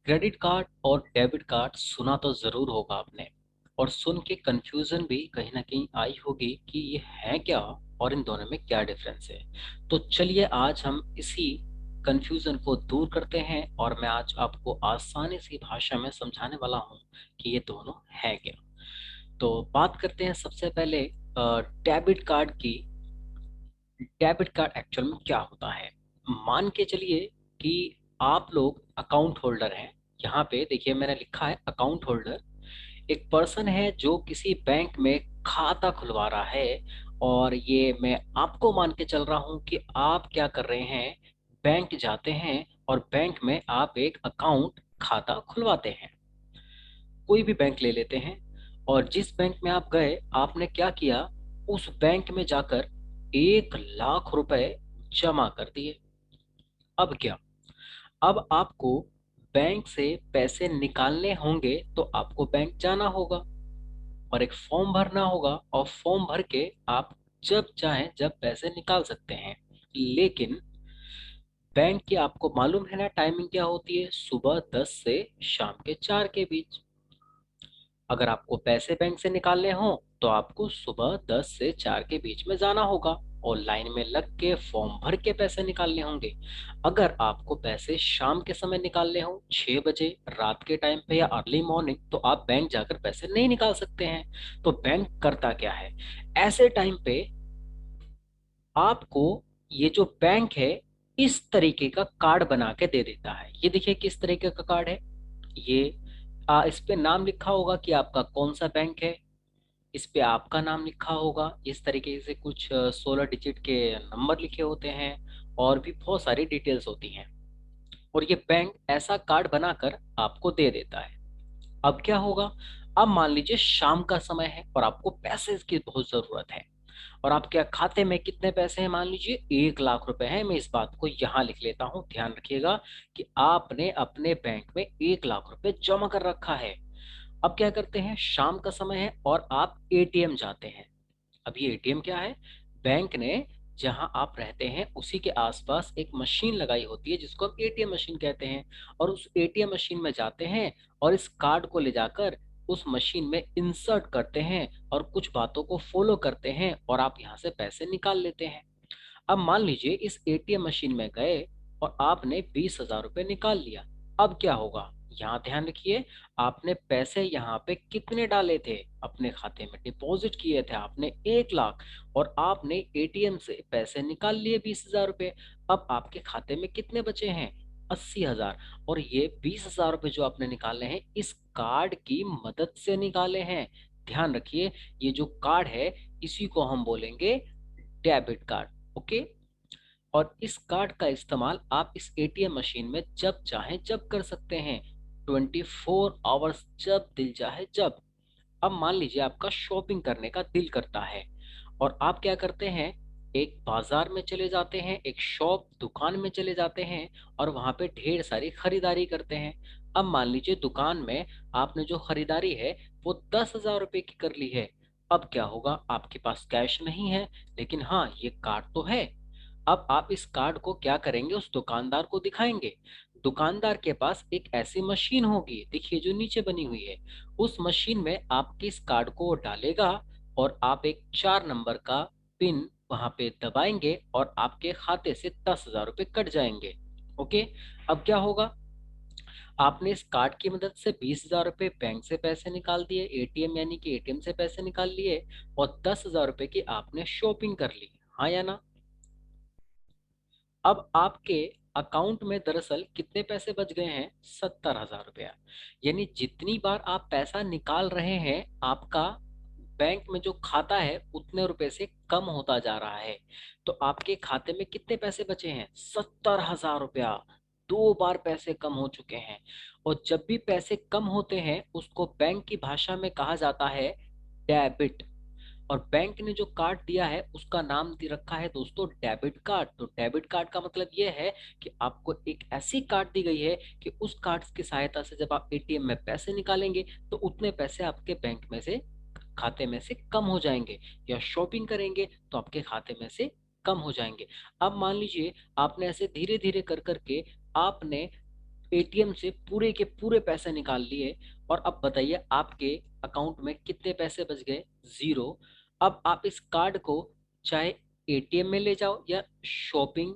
Credit card और debit card सुना तो ज़रूर होगा आपने। और सुन के कंफ्यूजन भी कहीं ना कहीं आई होगी कि ये है क्या और इन दोनों में क्या डिफरेंस है। तो चलिए आज हम इसी कंफ्यूजन को दूर करते हैं और मैं आज आपको आसानी सी भाषा में समझाने वाला हूँ कि ये दोनों है क्या। तो बात करते हैं सबसे पहले डेबिट कार्ड की। डेबिट कार्ड एक्चुअल में क्या होता है। मान के चलिए कि आप लोग अकाउंट होल्डर हैं। यहाँ पे देखिए मैंने लिखा है अकाउंट होल्डर। एक पर्सन है जो किसी बैंक में खाता खुलवा रहा है। और ये मैं आपको मान के चल रहा हूँ कि आप क्या कर रहे हैं, बैंक जाते हैं और बैंक में आप एक अकाउंट खाता खुलवाते हैं। कोई भी बैंक ले लेते हैं और जिस बैंक में आप गए आपने क्या किया, उस बैंक में जाकर 1 लाख रुपए जमा कर दिए। अब क्या, अब आपको बैंक से पैसे निकालने होंगे तो आपको बैंक जाना होगा और एक फॉर्म भरना होगा और फॉर्म भर के आप जब चाहें जब पैसे निकाल सकते हैं। लेकिन बैंक की आपको मालूम है ना टाइमिंग क्या होती है, सुबह 10 से शाम के 4 के बीच। अगर आपको पैसे बैंक से निकालने हो तो आपको सुबह 10 से 4 के बीच में जाना होगा और लाइन में लग के फॉर्म भर के पैसे निकालने होंगे। अगर आपको पैसे शाम के समय निकालने हो 6 बजे रात के टाइम पे या अर्ली मॉर्निंग, तो आप बैंक जाकर पैसे नहीं निकाल सकते हैं। तो बैंक करता क्या है, ऐसे टाइम पे आपको ये जो बैंक है इस तरीके का कार्ड बना के दे देता है। ये देखिए किस तरीके का कार्ड है ये। इस पे नाम लिखा होगा कि आपका कौन सा बैंक है। इस पे आपका नाम लिखा होगा, इस तरीके से कुछ 16 डिजिट के नंबर लिखे होते हैं और भी बहुत सारी डिटेल्स होती हैं। और ये बैंक ऐसा कार्ड बनाकर आपको दे देता है। अब क्या होगा, अब मान लीजिए शाम का समय है और आपको पैसे की बहुत जरूरत है और आपके खाते में कितने पैसे हैं, मान लीजिए 1 लाख रुपए हैं। मैं इस बात को यहाँ लिख लेता हूँ, ध्यान रखिएगा कि आपने अपने बैंक में 1 लाख रुपए जमा कर रखा है। अब क्या करते हैं, शाम का समय है और आप एटीएम जाते हैं। अब ये एटीएम क्या है, बैंक ने जहां आप रहते हैं उसी के आसपास एक मशीन लगाई होती है जिसको हम एटीएम मशीन कहते हैं। और उस एटीएम मशीन में जाते हैं और इस कार्ड को ले जाकर उस मशीन में इंसर्ट करते हैं और कुछ बातों को फॉलो करते हैं और आप यहाँ से पैसे निकाल लेते हैं। अब मान लीजिए इस एटीएम मशीन में गए और आपने 20,000 रुपये निकाल लिया। अब क्या होगा, यहाँ ध्यान रखिए, आपने पैसे यहाँ पे कितने डाले थे, अपने खाते में डिपॉजिट किए थे आपने 1 लाख और आपने एटीएम से पैसे निकाल लिए 20,000 रुपये। अब आपके खाते में कितने बचे हैं, 80,000। और ये 20,000 रुपये जो आपने निकाले हैं इस कार्ड की मदद से निकाले हैं। ध्यान रखिए, ये जो कार्ड है इसी को हम बोलेंगे डेबिट कार्ड। ओके। और इस कार्ड का इस्तेमाल आप इस एटीएम मशीन में जब चाहें जब कर सकते हैं, 24 आवर्स, जब दिल चाहे जब। अब मान लीजिए आपका शॉपिंग करने का दिल करता है और आप क्या करते हैं, एक बाजार में चले जाते हैं, एक शॉप दुकान में चले जाते हैं और वहां पे ढेर सारी खरीदारी करते हैं। अब मान लीजिए दुकान में आपने जो खरीदारी है वो 10,000 रुपए की कर ली है। अब क्या होगा, आपके पास कैश नहीं है लेकिन हाँ ये कार्ड तो है। अब आप इस कार्ड को क्या करेंगे, उस दुकानदार को दिखाएंगे। दुकानदार के पास एक ऐसी मशीन होगी, देखिए जो नीचे बनी हुई है, उस मशीन में आपके इस कार्ड को डालेगा और आप एक 4 नंबर का पिन वहां पे दबाएंगे और आपके खाते से 10,000 रुपये कट जाएंगे। ओके। अब क्या होगा, आपने इस कार्ड की मदद से 20,000 रुपये बैंक से पैसे निकाल दिए, एटीएम यानी कि एटीएम से पैसे निकाल लिए और 10,000 रुपये की आपने शॉपिंग कर ली। हाँ या ना। अब आपके अकाउंट में दरअसल कितने पैसे बच गए हैं, 70,000 रुपया। यानी जितनी बार आप पैसा निकाल रहे हैं आपका बैंक में जो खाता है उतने रुपए से कम होता जा रहा है। तो आपके खाते में कितने पैसे बचे हैं, 70,000 रुपया। 2 बार पैसे कम हो चुके हैं। और जब भी पैसे कम होते हैं उसको बैंक की भाषा में कहा जाता है डेबिट। और बैंक ने जो कार्ड दिया है उसका नाम दे रखा है दोस्तों डेबिट कार्ड। तो डेबिट कार्ड का मतलब ये है कि आपको एक ऐसी कार्ड दी गई है कि उस कार्ड की सहायता से जब आप एटीएम में पैसे निकालेंगे तो उतने पैसे आपके बैंक में से खाते में से कम हो जाएंगे, या शॉपिंग करेंगे तो आपके खाते में से कम हो जाएंगे। अब मान लीजिए आपने ऐसे धीरे धीरे कर करके आपने एटीएम से पूरे के पूरे पैसे निकाल लिए और अब बताइए आपके अकाउंट में कितने पैसे बच गए? जीरो। अब आप इस कार्ड को चाहे एटीएम में ले जाओ या शॉपिंग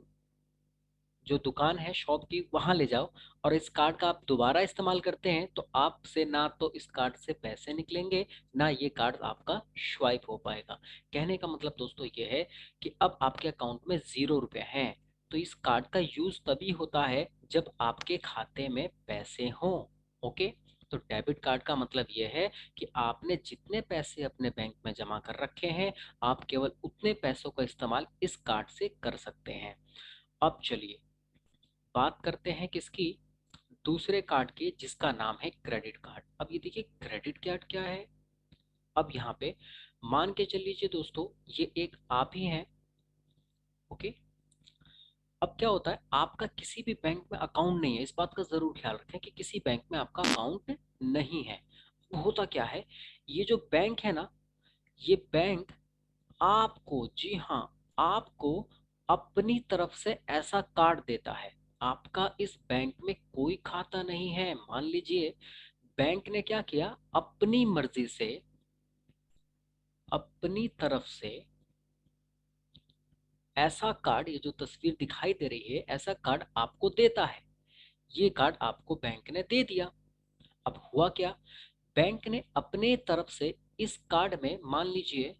जो दुकान है शॉप की वहां ले जाओ, और इस कार्ड का आप दोबारा इस्तेमाल करते हैं तो आपसे ना तो इस कार्ड से पैसे निकलेंगे, ना ये कार्ड आपका स्वाइप हो पाएगा। कहने का मतलब दोस्तों ये है कि अब आपके अकाउंट में 0 रुपए हैं, तो इस कार्ड का यूज तभी होता है जब आपके खाते में पैसे हों। ओके। तो डेबिट कार्ड का मतलब यह है कि आपने जितने पैसे अपने बैंक में जमा कर रखे हैं, आप केवल उतने पैसों का इस्तेमाल इस कार्ड से कर सकते हैं। अब चलिए बात करते हैं किसकी? दूसरे कार्ड की, जिसका नाम है क्रेडिट कार्ड। अब ये देखिए क्रेडिट कार्ड क्या है। अब यहाँ पे मान के चल लीजिए दोस्तों, ये एक आप ही हैं। ओके। अब क्या होता है, आपका किसी भी बैंक में अकाउंट नहीं है, इस बात का जरूर ख्याल रखें कि किसी बैंक में आपका अकाउंट नहीं है। होता क्या है, ये जो बैंक है ना, ये बैंक आपको, जी हाँ, आपको अपनी तरफ से ऐसा कार्ड देता है। आपका इस बैंक में कोई खाता नहीं है। मान लीजिए बैंक ने क्या किया, अपनी मर्जी से अपनी तरफ से ऐसा कार्ड, ये जो तस्वीर दिखाई दे रही है, ऐसा कार्ड आपको देता है। ये कार्ड आपको बैंक ने दे दिया। अब हुआ क्या, बैंक ने अपने तरफ से इस कार्ड में मान लीजिए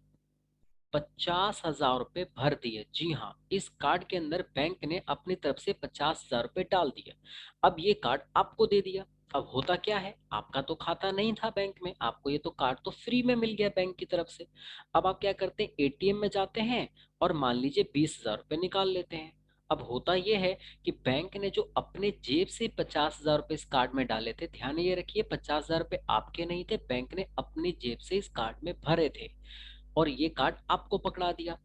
50,000 रुपए भर दिए। जी हाँ, इस कार्ड के अंदर बैंक ने अपनी तरफ से 50,000 रुपए डाल दिए। अब ये कार्ड आपको दे दिया। अब होता क्या है, आपका तो खाता नहीं था बैंक में, आपको ये तो कार्ड तो फ्री में मिल गया बैंक की तरफ से। अब आप क्या करते हैं, एटीएम में जाते हैं और मान लीजिए 20,000 रुपए निकाल लेते हैं। अब होता यह है कि बैंक ने जो अपने जेब से 50,000 रुपए इस कार्ड में डाले थे, ध्यान ये रखिए 50,000 रुपए आपके नहीं थे, बैंक ने अपनी जेब से इस कार्ड में भरे थे और ये कार्ड आपको पकड़ा दिया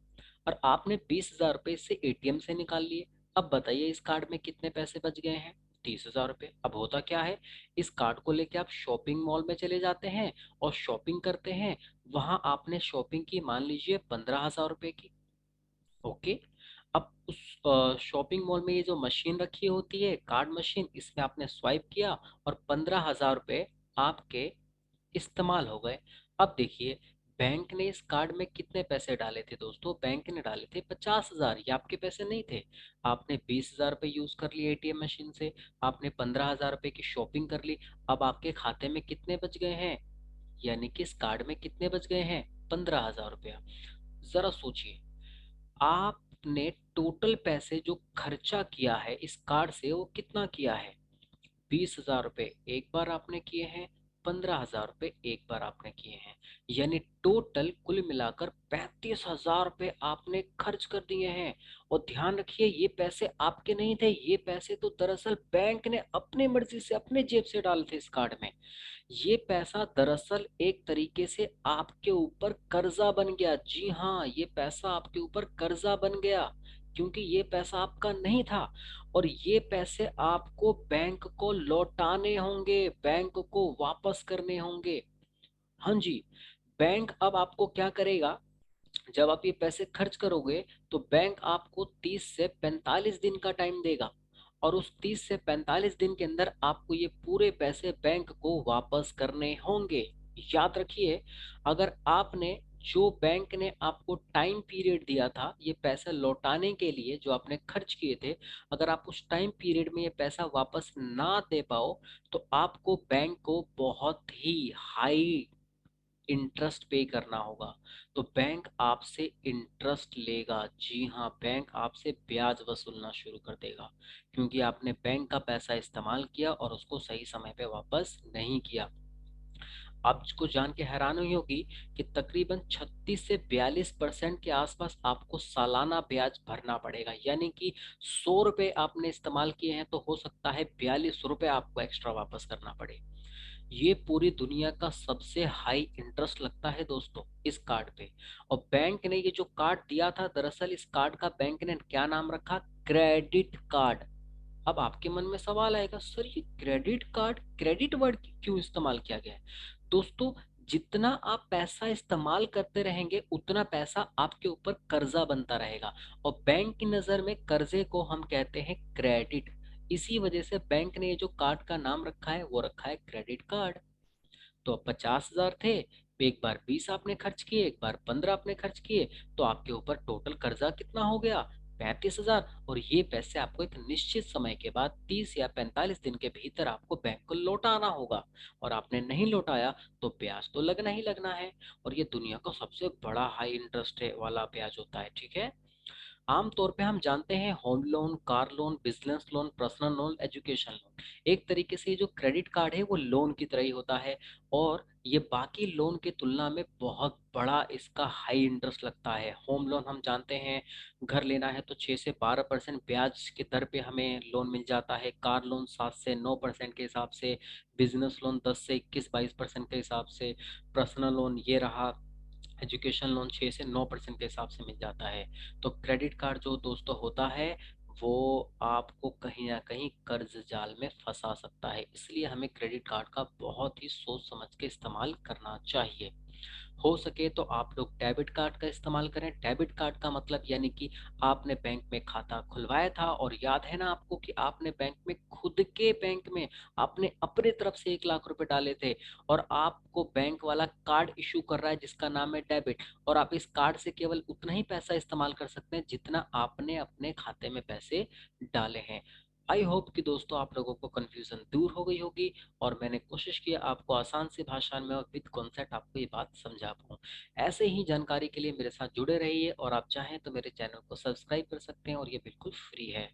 और आपने 20,000 रुपए से एटीएम से निकाल लिए। अब बताइए इस कार्ड में कितने पैसे बच गए हैं? 30,000 रुपए। अब होता क्या है, इस कार्ड को लेके आप शॉपिंग मॉल में चले जाते हैं और शॉपिंग करते हैं। वहां आपने शॉपिंग की मान लीजिए 15,000 रुपए की। ओके। अब उस शॉपिंग मॉल में ये जो मशीन रखी होती है, कार्ड मशीन, इसमें आपने स्वाइप किया और 15,000 रुपए आपके इस्तेमाल हो गए। अब देखिए बैंक ने इस कार्ड में कितने पैसे डाले थे दोस्तों? बैंक ने डाले थे 50,000। ये आपके पैसे नहीं थे। आपने 20,000 रुपये यूज कर लिए एटीएम मशीन से, आपने 15,000 रुपये की शॉपिंग कर ली। अब आपके खाते में कितने बच गए हैं, यानी कि इस कार्ड में कितने बच गए हैं? 15,000 रुपया। जरा सोचिए, आपने टोटल पैसे जो खर्चा किया है इस कार्ड से वो कितना किया है? 20,000 रुपये एक बार आपने किए हैं, 15,000 रुपये एक बार आपने किए हैं, यानी टोटल कुल मिलाकर 35,000 रुपये आपने खर्च कर दिए हैं। और ध्यान रखिए ये पैसे आपके नहीं थे, ये पैसे तो दरअसल बैंक ने अपनी मर्जी से अपने जेब से डाले थे इस कार्ड में। ये पैसा दरअसल एक तरीके से आपके ऊपर कर्जा बन गया। जी हाँ, ये पैसा आपके ऊपर कर्जा बन गया, क्योंकि ये पैसा आपका नहीं था और ये पैसे आपको बैंक को लौटाने होंगे, बैंक को वापस करने होंगे। हाँ जी। बैंक अब आपको क्या करेगा, जब आप ये पैसे खर्च करोगे तो बैंक आपको 30 से 45 दिन का टाइम देगा और उस 30 से 45 दिन के अंदर आपको ये पूरे पैसे बैंक को वापस करने होंगे। याद रखिए, अगर आपने, जो बैंक ने आपको टाइम पीरियड दिया था ये पैसा लौटाने के लिए जो आपने खर्च किए थे, अगर आप उस टाइम पीरियड में ये पैसा वापस ना दे पाओ तो आपको बैंक को बहुत ही हाई इंटरेस्ट पे करना होगा। तो बैंक आपसे इंटरेस्ट लेगा। जी हाँ, बैंक आपसे ब्याज वसूलना शुरू कर देगा, क्योंकि आपने बैंक का पैसा इस्तेमाल किया और उसको सही समय पे वापस नहीं किया। आपको जान के हैरानी होगी कि तकरीबन 36 से 42% के आसपास आपको सालाना ब्याज भरना पड़ेगा, यानी कि 100 रुपए आपने इस्तेमाल किए हैं तो हो सकता है 42 रुपए आपको एक्स्ट्रा वापस करना पड़े। ये पूरी दुनिया का सबसे हाई इंटरेस्ट लगता है दोस्तों इस कार्ड पे। और बैंक ने ये जो कार्ड दिया था, दरअसल इस कार्ड का बैंक ने क्या नाम रखा? Credit card. अब आपके मन में सवाल आएगा, सर ये क्रेडिट कार्ड, क्रेडिट वर्ड क्यों इस्तेमाल किया गया है? दोस्तों, जितना आप पैसा इस्तेमाल करते रहेंगे उतना पैसा आपके ऊपर कर्जा बनता रहेगा और बैंक की नजर में कर्जे को हम कहते हैं क्रेडिट। इसी वजह से बैंक ने जो कार्ड का नाम रखा है वो रखा है क्रेडिट कार्ड। तो अब 50,000 थे, एक बार 20 आपने खर्च किए, एक बार 15 आपने खर्च किए, तो आपके ऊपर टोटल कर्जा कितना हो गया? 35,000। और ये पैसे आपको एक निश्चित समय के बाद 30 या 45 दिन के भीतर आपको बैंक को लौटाना होगा। और आपने नहीं लौटाया तो ब्याज तो लगना ही लगना है। और ये दुनिया का सबसे बड़ा हाई इंटरेस्ट वाला ब्याज होता है, ठीक है। आमतौर पे हम जानते हैं home loan, car loan, business loan, personal loan, education loan. एक तरीके से ये जो क्रेडिट कार्ड है वो लोन की तरह ही होता है। और ये बाकी लोन की तुलना में बहुत बड़ा इसका हाई इंटरेस्ट लगता है। होम लोन हम जानते हैं, घर लेना है तो 6 से 12% ब्याज की दर पे हमें लोन मिल जाता है। कार लोन 7 से 9% के हिसाब से, बिजनेस लोन 10 से 21-22% के हिसाब से, पर्सनल लोन ये रहा, एजुकेशन लोन 6 से 9% के हिसाब से मिल जाता है। तो क्रेडिट कार्ड जो दोस्तों होता है वो आपको कहीं ना कहीं कर्ज जाल में फंसा सकता है। इसलिए हमें क्रेडिट कार्ड का बहुत ही सोच समझ के इस्तेमाल करना चाहिए। हो सके तो आप लोग डेबिट कार्ड का इस्तेमाल करें। डेबिट कार्ड का मतलब यानी कि आपने बैंक में खाता खुलवाया था और याद है ना आपको कि आपने बैंक में, खुद के बैंक में आपने अपने तरफ से 1 लाख रुपए डाले थे, और आपको बैंक वाला कार्ड इशू कर रहा है जिसका नाम है डेबिट, और आप इस कार्ड से केवल उतना ही पैसा इस्तेमाल कर सकते हैं जितना आपने अपने खाते में पैसे डाले हैं। आई होप कि दोस्तों आप लोगों को कंफ्यूजन दूर हो गई होगी, और मैंने कोशिश की आपको आसान सी भाषा में और विद कॉन्सेप्ट आपको ये बात समझा पाऊँ। ऐसे ही जानकारी के लिए मेरे साथ जुड़े रहिए, और आप चाहें तो मेरे चैनल को सब्सक्राइब कर सकते हैं, और ये बिल्कुल फ्री है।